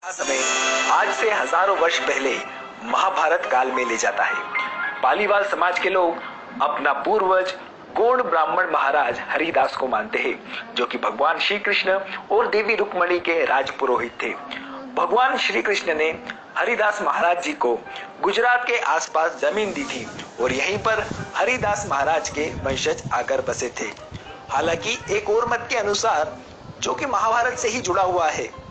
समय आज से हजारों वर्ष पहले महाभारत काल में ले जाता है। पालीवाल समाज के लोग अपना पूर्वज गोंड ब्राह्मण महाराज हरिदास को मानते हैं, जो कि भगवान श्री कृष्ण और देवी रुक्मणी के राजपुरोहित थे। भगवान श्री कृष्ण ने हरिदास महाराज जी को गुजरात के आसपास जमीन दी थी और यहीं पर हरिदास महाराज के वंशज आकर बसे थे। हालांकि एक और मत के अनुसार, जो कि महाभारत से ही जुड़ा हुआ है,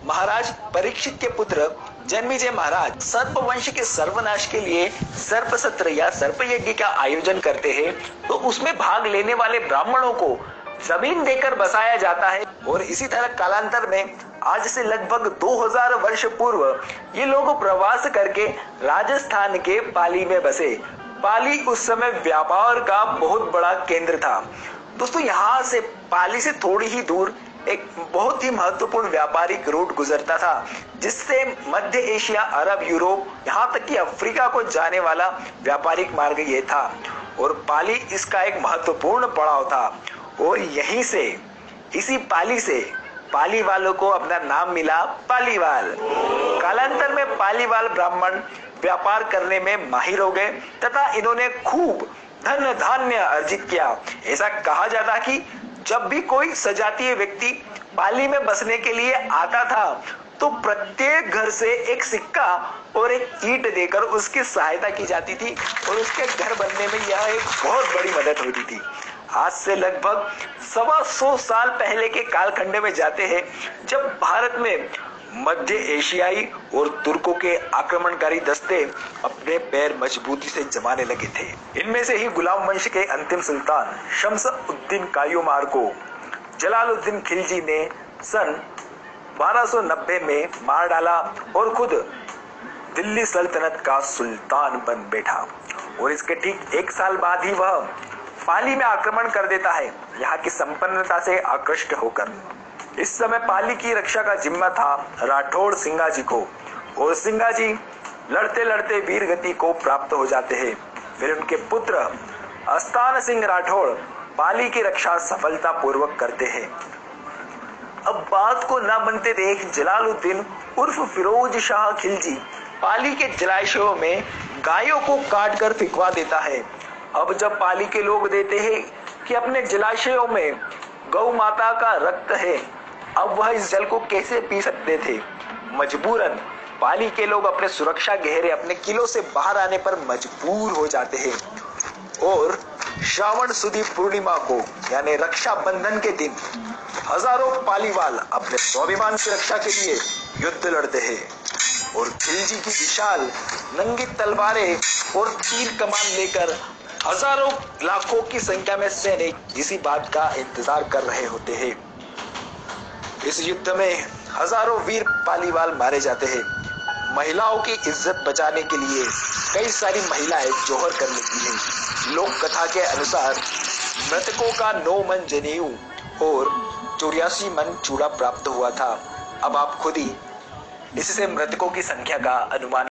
महाराज परीक्षित के पुत्र जन्मेजय महाराज सर्प वंश के सर्वनाश के लिए सर्प सत्र या सर्प यज्ञ का आयोजन करते हैं, तो उसमें भाग लेने वाले ब्राह्मणों को जमीन देकर बसाया जाता है। और इसी तरह कालांतर में आज से लगभग 2000 वर्ष पूर्व ये लोग प्रवास करके राजस्थान के पाली में बसे। पाली उस समय व्यापार का बहुत बड़ा केंद्र था। दोस्तों, यहाँ से पाली से थोड़ी ही दूर एक बहुत ही महत्वपूर्ण व्यापारिक रूट गुजरता था, जिससे मध्य एशिया, अरब, यूरोप, यहाँ तक कि अफ्रीका को जाने वाला व्यापारिक मार्ग ये था। और पाली इसका एक महत्वपूर्ण पड़ाव था। और यहीं से, इसी पाली से पाली वालों को अपना नाम मिला पालीवाल। कालांतर में पालीवाल ब्राह्मण व्यापार करने में माहिर हो गए तथा इन्होंने खूब धन धान्य अर्जित किया। ऐसा कहा जाता कि जब भी कोई सजातीय व्यक्ति पाली में बसने के लिए आता था, तो प्रत्येक घर से एक सिक्का और एक ईंट देकर उसकी सहायता की जाती थी और उसके घर बनने में यह एक बहुत बड़ी मदद होती थी। आज से लगभग 125 साल पहले के कालखंड में जाते हैं, जब भारत में मध्य एशियाई और तुर्कों के आक्रमणकारी दस्ते अपने पैर मजबूती से जमाने लगे थे। इनमें से ही गुलाम वंश के अंतिम सुल्तान शम्स-उद-दीन कायूमार को जलालुद्दीन खिलजी ने सन 1290 में मार डाला और खुद दिल्ली सल्तनत का सुल्तान बन बैठा। और इसके ठीक एक साल बाद ही वह पाली में आक्रमण कर देता है, यहाँ की संपन्नता से आकृष्ट होकर। इस समय पाली की रक्षा का जिम्मा था राठौड़ सिंगाजी को, और सिंगाजी लड़ते लड़ते वीर गति को प्राप्त हो जाते हैं। फिर उनके पुत्र अस्तान सिंह राठौड़ पाली की रक्षा सफलता पूर्वक करते हैं। अब बात को न बनते देख जलालुद्दीन उर्फ फिरोज शाह खिलजी पाली के जलाशयों में गायों को काट कर फिकवा देता है। अब जब पाली के लोग देते हैं कि अपने जलाशयों में गौ माता का रक्त है, अब वह इस जल को कैसे पी सकते थे। मजबूरन पाली के लोग अपने सुरक्षा घेरे, अपने किलों से बाहर आने पर मजबूर हो जाते हैं और श्रावण सुदी पूर्णिमा को यानी रक्षाबंधन के दिन हजारों पालीवाल अपने स्वाभिमान की रक्षा के लिए युद्ध लड़ते हैं। और खिलजी की विशाल नंगी तलवारें और तीर कमान लेकर हजारों लाखों की संख्या में सैनिक इसी बात का इंतजार कर रहे होते हैं। इस युद्ध में हजारों वीर पालीवाल मारे जाते हैं। महिलाओं की इज्जत बचाने के लिए कई सारी महिलाएं जौहर कर लेती हैं। लोक कथा के अनुसार मृतकों का 9 मन जनेऊ और 84 मन चूड़ा प्राप्त हुआ था। अब आप खुद ही इससे मृतकों की संख्या का अनुमान